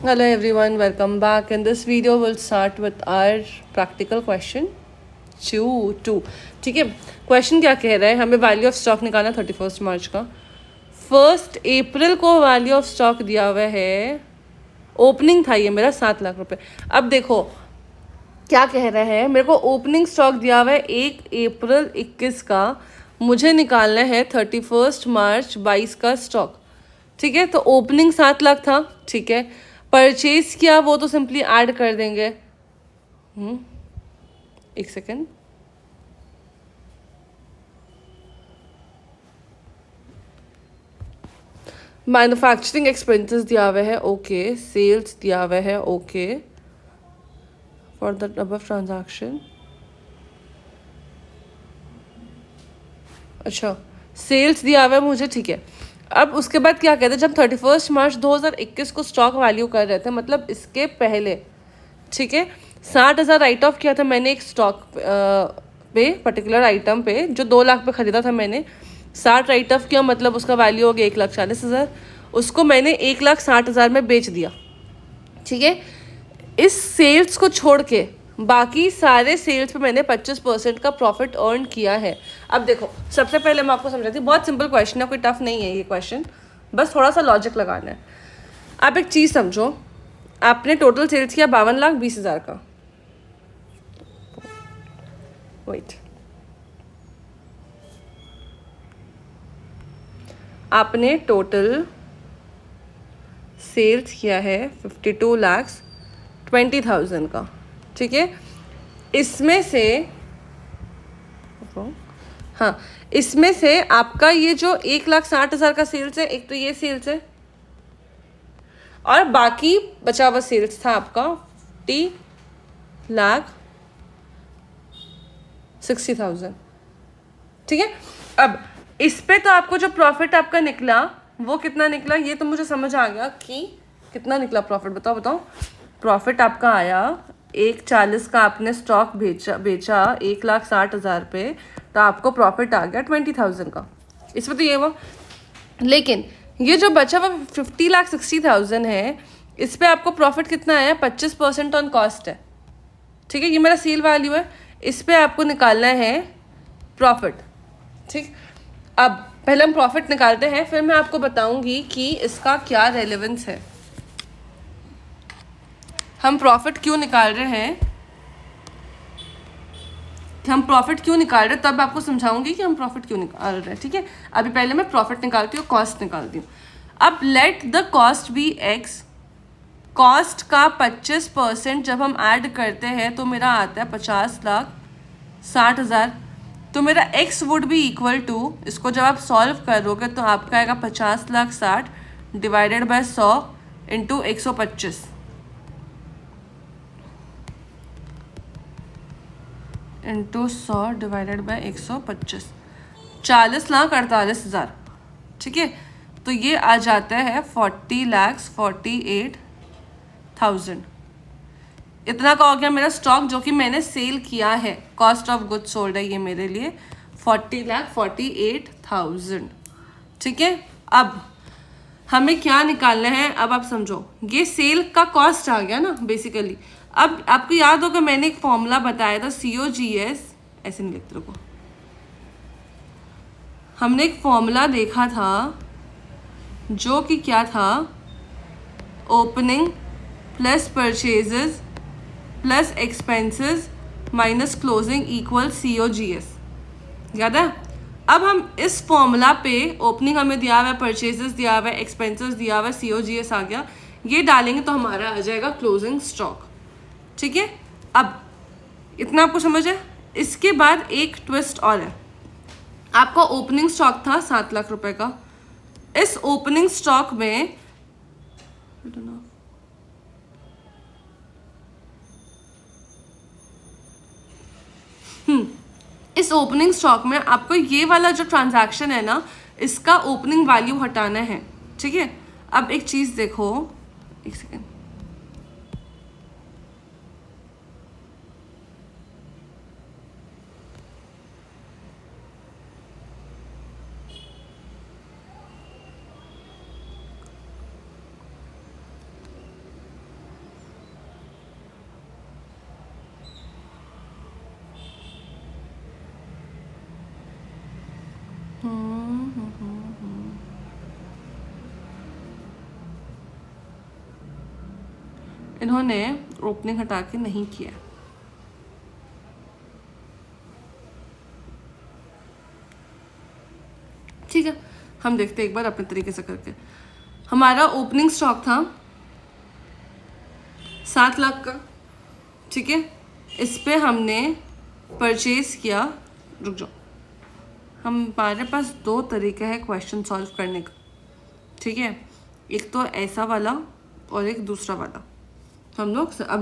Hello everyone, welcome back. In this video, we'll start with our practical question 2. ठीक है, question क्या कह रहा है, हमें वैल्यू ऑफ स्टॉक निकालना 31 मार्च का। 1 अप्रैल को वैल्यू ऑफ स्टॉक दिया हुआ है, ओपनिंग था ये मेरा 7 लाख रुपए। अब देखो क्या कह रहा है, मेरे को ओपनिंग स्टॉक दिया हुआ है 1 अप्रैल 21 का, मुझे निकालना है 31 मार्च 22 का स्टॉक। ठीक है, तो ओपनिंग 7 लाख था, ठीक है, परचेज किया वो तो सिंपली ऐड कर देंगे। एक सेकेंड, मैन्युफैक्चरिंग एक्सपेंसेस दिया हुआ है, ओके, सेल्स दिया हुआ है, okay, for the above transaction. अच्छा, सेल्स दिया हुआ है मुझे, ठीक है। अब उसके बाद क्या कहते हैं, जब 31 मार्च 2021 को स्टॉक वैल्यू कर रहे थे, मतलब इसके पहले, ठीक है, 60,000 राइट ऑफ किया था मैंने एक स्टॉक पे, पर्टिकुलर आइटम पे, जो 2 लाख पे खरीदा था मैंने। 60 राइट ऑफ किया, मतलब उसका वैल्यू हो गया 1,40,000। उसको मैंने 1,60,000 में बेच दिया, ठीक है। इस सेल्स को छोड़ के बाकी सारे सेल्स पे मैंने 25% का प्रॉफिट अर्न किया है। अब देखो, सबसे पहले मैं आपको समझाती हूँ, बहुत सिंपल क्वेश्चन है, कोई टफ नहीं है ये क्वेश्चन, बस थोड़ा सा लॉजिक लगाना है। आप एक चीज़ समझो, आपने टोटल सेल्स किया 52,20,000 का, वेट, आपने टोटल सेल्स किया है 52,20,000 का, ठीक है। इसमें से, हाँ, इसमें से आपका ये जो 1,60,000 का सेल्स है, एक तो ये सेल्स है, और बाकी बचा हुआ सेल्स था आपका 50,60,000, ठीक है। अब इस पे तो आपको जो प्रॉफिट आपका निकला वो कितना निकला, ये तो मुझे समझ आ गया कि कितना निकला प्रॉफिट, बताओ। प्रॉफिट आपका आया 1,40 का, आपने स्टॉक बेचा 1,60,000 पे, तो आपको प्रॉफिट आ गया 20,000 का, इसमें तो ये हुआ। लेकिन ये जो बचा हुआ 50,60,000 है, इस पे आपको प्रॉफिट कितना आया, 25% ऑन कॉस्ट है, ठीक है। ये मेरा सेल वैल्यू है, इस पे आपको निकालना है प्रॉफिट, ठीक। अब पहले हम प्रॉफिट निकालते हैं, फिर मैं आपको बताऊंगी कि इसका क्या रेलेवेंस है, हम प्रॉफिट क्यों निकाल रहे हैं, तब आपको समझाऊंगी कि हम प्रॉफिट क्यों निकाल रहे हैं, ठीक है। अभी पहले मैं प्रॉफिट निकालती हूँ, कॉस्ट निकालती हूँ। अब let the cost be x, cost का 25% जब हम ऐड करते हैं तो मेरा आता है 50,60,000, तो मेरा x would be equal to, इसको जब आप सॉल्व करोगे तो आपका आएगा 50,60,000 divided by 100 into 125 into 100 divided by 125, 40,48,000, ठीक है। तो ये आ जाता है 40,48,000। इतना का हो गया मेरा स्टॉक जो कि मैंने सेल किया है, कॉस्ट ऑफ गुड्स सोल्ड है ये मेरे लिए 40,48,000, ठीक है। अब हमें क्या निकालना है, अब आप समझो, ये सेल का कॉस्ट आ गया ना बेसिकली। अब आपको याद होगा मैंने एक फॉर्मूला बताया था, COGS, ऐसे नहीं लिखते रुको, हमने एक फॉर्मूला देखा था जो कि क्या था, opening plus purchases plus expenses minus closing equal COGS, याद है। अब हम इस फॉर्मूला पे, ओपनिंग हमें दिया हुआ है, परचेजेस दिया हुआ है, एक्सपेंसेस दिया हुआ है, COGS आ गया, ये डालेंगे तो हमारा आ जाएगा क्लोजिंग स्टॉक, ठीक है। अब इतना आपको समझ है। इसके बाद एक ट्विस्ट और है, आपका ओपनिंग स्टॉक था 7 लाख रुपए का, इस ओपनिंग स्टॉक में इस ओपनिंग स्टॉक में आपको ये वाला जो ट्रांजैक्शन है ना, इसका ओपनिंग वैल्यू हटाना है, ठीक है। अब एक चीज देखो, एक सेकेंड, इन्होंने ओपनिंग हटा के नहीं किया। ठीक है, हम देखते हैं एक बार अपने तरीके से करके। हमारा ओपनिंग स्टॉक था 7 लाख का, ठीक है। इस पे हमने परचेज किया, रुक जाओ, हमारे पास 2 तरीके हैं क्वेश्चन सॉल्व करने का, ठीक है। एक तो ऐसा वाला और एक दूसरा वाला। तो हम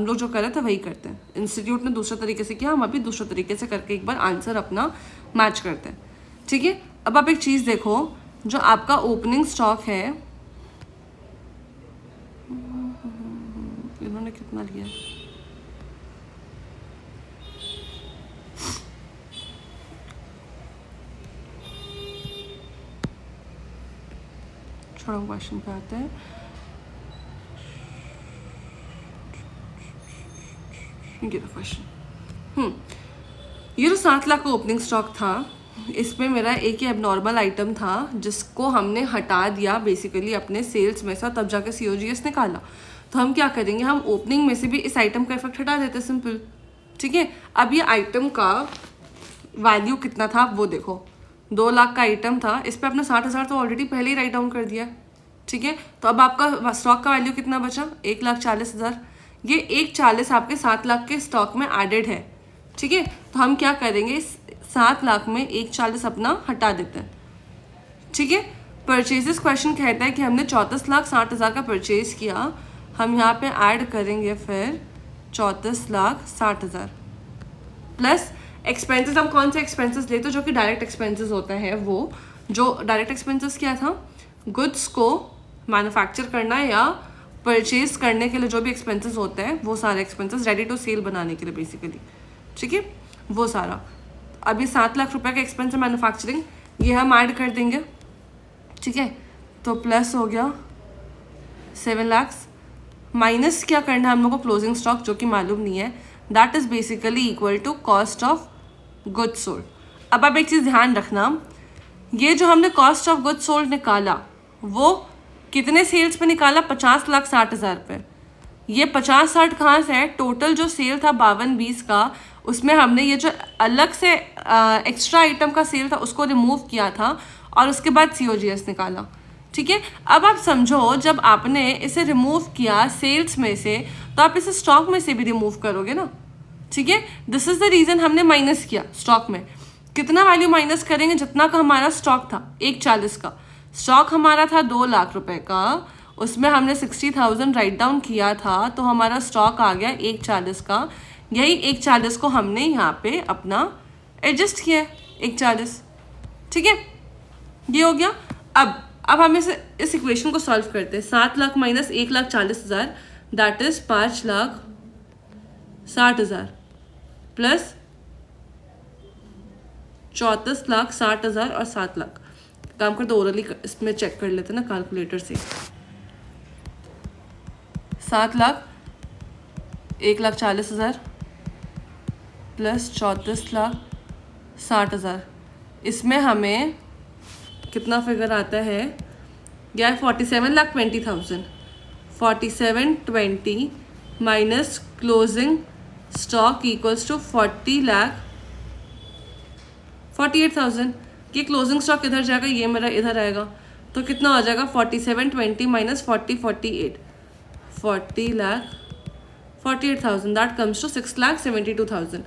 लोग जो कर रहे थे वही करते हैं। इंस्टीट्यूट ने दूसरे तरीके से किया, हम अभी दूसरे तरीके से करके एक बार आंसर अपना मैच करते हैं, ठीक है। अब आप एक चीज़ देखो, जो आपका ओपनिंग स्टॉक है, इन्होंने कितना लिया है, छोड़ो क्वेश्चन पे आते हैं। ये क्वेश्चन, ये जो 7 लाख का ओपनिंग स्टॉक था, इसमें मेरा एक ही एबनॉर्मल आइटम था जिसको हमने हटा दिया बेसिकली अपने सेल्स में से, तब जाके COGS निकाला। तो हम क्या करेंगे, हम ओपनिंग में से भी इस आइटम का इफेक्ट हटा देते, सिंपल, ठीक है। अब ये आइटम का वैल्यू कितना था वो देखो, 2 लाख का आइटम था, इस पर अपना 60,000 तो ऑलरेडी पहले ही राइट डाउन कर दिया, ठीक है। तो अब आपका स्टॉक का वैल्यू कितना बचा, 1,40,000। ये 1,40,000 आपके 7 लाख के स्टॉक में एडेड है, ठीक है। तो हम क्या करेंगे, 7 लाख में 1,40,000 अपना हटा देते हैं, ठीक है। परचेजेस क्वेश्चन कहता है कि हमने 34,60,000 का परचेज किया, हम यहाँ पे ऐड करेंगे फिर 34,60,000 प्लस एक्सपेंसेस। हम कौन से एक्सपेंसेस लेते हैं, जो कि डायरेक्ट एक्सपेंसेस होता है। वो जो डायरेक्ट एक्सपेंसेस क्या था, गुड्स को मैन्युफैक्चर करना या परचेज करने के लिए जो भी एक्सपेंसेस होते हैं, वो सारे एक्सपेंसेस रेडी टू सेल बनाने के लिए बेसिकली, ठीक है, वो सारा। अभी 7 लाख रुपए का एक्सपेंस है मैन्युफैक्चरिंग, ये हम ऐड कर देंगे, ठीक है। तो प्लस हो गया 7 लाख, माइनस क्या करना है हम लोग को, क्लोजिंग स्टॉक, जो कि मालूम नहीं है, that is basically equal to cost of goods sold. अब आप एक चीज़ ध्यान रखना, ये जो हमने कॉस्ट ऑफ गुड्स सोल्ड निकाला वो कितने सेल्स पे निकाला, 50,60,000 पे। ये 50-60 कहाँ से है, टोटल जो सेल था 52-20 का, उसमें हमने ये जो अलग से एक्स्ट्रा आइटम का सेल था उसको रिमूव किया था और उसके बाद COGS निकाला, ठीक है। अब आप समझो, जब आपने इसे रिमूव किया सेल्स में से, तो आप इसे स्टॉक में से भी रिमूव करोगे ना, ठीक है। दिस इज द रीजन हमने माइनस किया स्टॉक में। कितना वैल्यू माइनस करेंगे, जितना का हमारा स्टॉक था, 1,40,000 का स्टॉक हमारा था, 2 लाख रुपए का, उसमें हमने 60,000 राइट डाउन किया था, तो हमारा स्टॉक आ गया 1,40,000 का। यही 1,40,000 को हमने यहाँ पे अपना एडजस्ट किया, 1,40,000, ठीक है, ये हो गया। अब हम इस इक्वेशन को सॉल्व करते हैं। 7 lakh minus 1,40,000 that is 5,60,000 plus 34,60,000 और 7 लाख। काम करते ओरली इसमें चेक कर लेते ना कैलकुलेटर से। 7 लाख 1,40,000 प्लस 34,60,000, इसमें हमें कितना फिगर आता है, या 47,20,000। 47,20 minus closing stock equals to 48,000। ये क्लोजिंग स्टॉक इधर जाएगा, ये मेरा इधर आएगा, तो कितना हो जाएगा, 47,20 माइनस 48 40,48,000 दैट कम्स टू 6,72,000।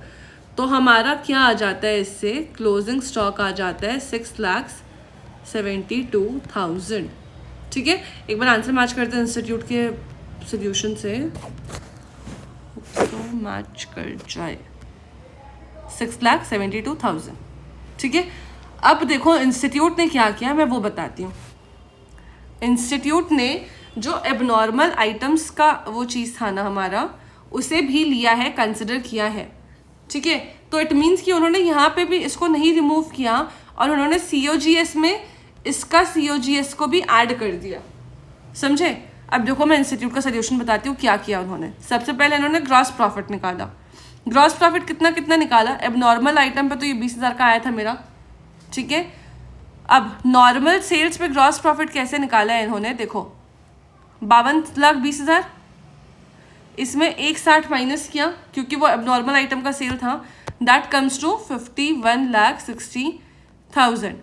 तो हमारा क्या आ जाता है, इससे क्लोजिंग स्टॉक आ जाता है 6,72,000, ठीक है। एक बार आंसर मैच करते हैं इंस्टीट्यूट के सोल्यूशन से, तो मैच कर जाए 6,72,000, ठीक है। अब देखो इंस्टीट्यूट ने क्या किया, मैं वो बताती हूँ। इंस्टीट्यूट ने जो एबनॉर्मल आइटम्स का वो चीज़ था ना हमारा, उसे भी लिया है, कंसिडर किया है, ठीक है। तो इट मीन्स कि उन्होंने यहाँ पे भी इसको नहीं रिमूव किया और उन्होंने COGS में इसका COGS को भी ऐड कर दिया, समझे। अब देखो मैं इंस्टीट्यूट का सोल्यूशन बताती हूँ क्या किया उन्होंने। सबसे पहले इन्होंने ग्रॉस प्रॉफिट निकाला। ग्रॉस प्रॉफिट कितना निकाला, एबनॉर्मल आइटम पे तो ये 20,000 का आया था मेरा, ठीक है। अब नॉर्मल सेल्स पे ग्रॉस प्रॉफिट कैसे निकाला है इन्होंने, देखो 52,20,000 इसमें 160 माइनस किया क्योंकि वो एबनॉर्मल आइटम का सेल था, दैट कम्स टू 51,60,000।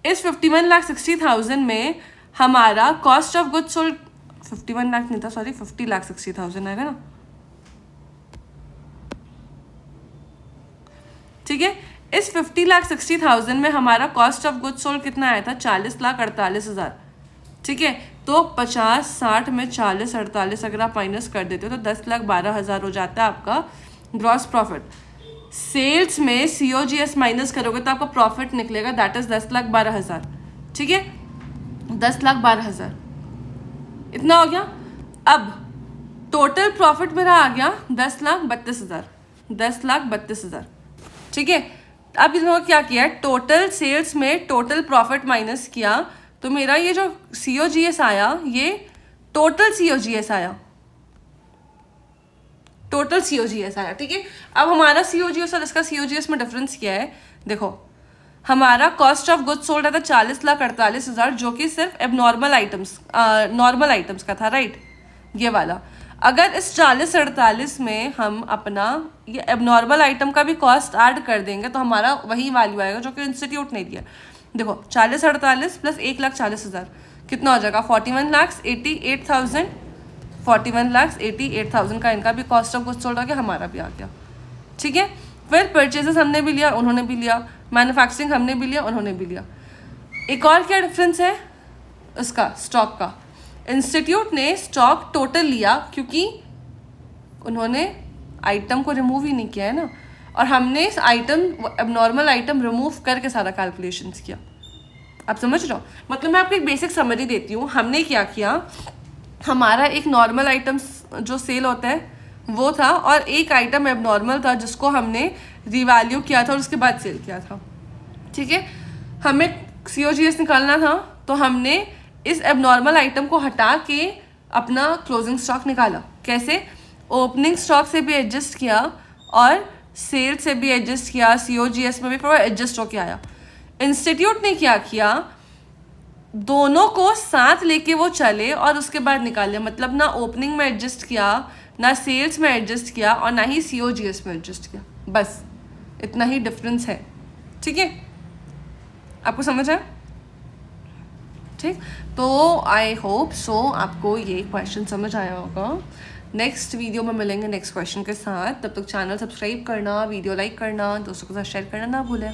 इस 51,60,000 में हमारा cost of goods sold 51 lakh नहीं था, सॉरी 50,60,000 आएगा ना, ठीक है। इस 50,60,000 में हमारा कॉस्ट ऑफ गुड्स सोल्ड कितना आया था, 40,48,000, ठीक है। तो 50, 60 में 40, 48 अगर आप माइनस कर देते हो तो 10,12,000 हो जाता है आपका ग्रॉस प्रॉफिट। सेल्स में COGS माइनस करोगे तो आपका प्रॉफिट निकलेगा, दैट इज 10,12,000, ठीक है, 10,12,000 इतना हो गया। अब टोटल प्रॉफिट मेरा आ गया 10,32,000, 10,32,000, ठीक है। अब इन्होंने क्या किया, टोटल सेल्स में टोटल प्रॉफिट माइनस किया, तो मेरा ये जो COGS आया ये टोटल COGS आया, टोटल COGS आया, ठीक है। अब हमारा COGS और इसका COGS में डिफरेंस क्या है, देखो हमारा कॉस्ट ऑफ गुड्स सोल्ड था 40,48,000 जो कि सिर्फ एबनॉर्मल आइटम्स नॉर्मल आइटम्स का था, राइट, ये वाला। अगर इस 40-48 में हम अपना ये एबनॉर्मल आइटम का भी कॉस्ट ऐड कर देंगे तो हमारा वही वैल्यू आएगा जो कि इंस्टीट्यूट ने दिया। देखो 40-48 प्लस 1,40,000 कितना हो जाएगा, 41,88,000, 41,88,000 का इनका भी कॉस्ट ऑफ गुड्स सोल्ड आ गया, हमारा भी आ गया, ठीक है। फिर परचेजेस हमने भी लिया, उन्होंने भी लिया, मैन्युफैक्चरिंग हमने भी लिया, उन्होंने भी लिया। एक और क्या डिफरेंस है उसका, स्टॉक का। इंस्टीट्यूट ने स्टॉक टोटल लिया क्योंकि उन्होंने आइटम को रिमूव ही नहीं किया है ना, और हमने इस आइटम एबनॉर्मल आइटम रिमूव करके सारा कैलकुलेशंस किया। आप समझ रहे हो, मतलब मैं आपको एक बेसिक समरी देती हूँ। हमने क्या किया, हमारा एक नॉर्मल आइटम जो सेल होता है वो था, और एक आइटम एबनॉर्मल था जिसको हमने रिवैल्यू किया था और उसके बाद सेल किया था, ठीक है। हमें COGS निकालना था तो हमने इस एबनॉर्मल आइटम को हटा के अपना क्लोजिंग स्टॉक निकाला। कैसे, ओपनिंग स्टॉक से भी एडजस्ट किया और सेल से भी एडजस्ट किया, COGS में भी पूरा एडजस्ट होके आया। इंस्टीट्यूट ने क्या किया, दोनों को साथ लेके वो चले और उसके बाद निकाले, मतलब ना ओपनिंग में एडजस्ट किया, ना सेल्स में एडजस्ट किया, और ना ही COGS में एडजस्ट किया, बस इतना ही डिफरेंस है, ठीक है। आपको समझ आया, ठीक। तो आई होप सो आपको ये क्वेश्चन समझ आया होगा। नेक्स्ट वीडियो में मिलेंगे नेक्स्ट क्वेश्चन के साथ, तब तक चैनल सब्सक्राइब करना, वीडियो लाइक करना, दोस्तों के साथ शेयर करना ना भूलें।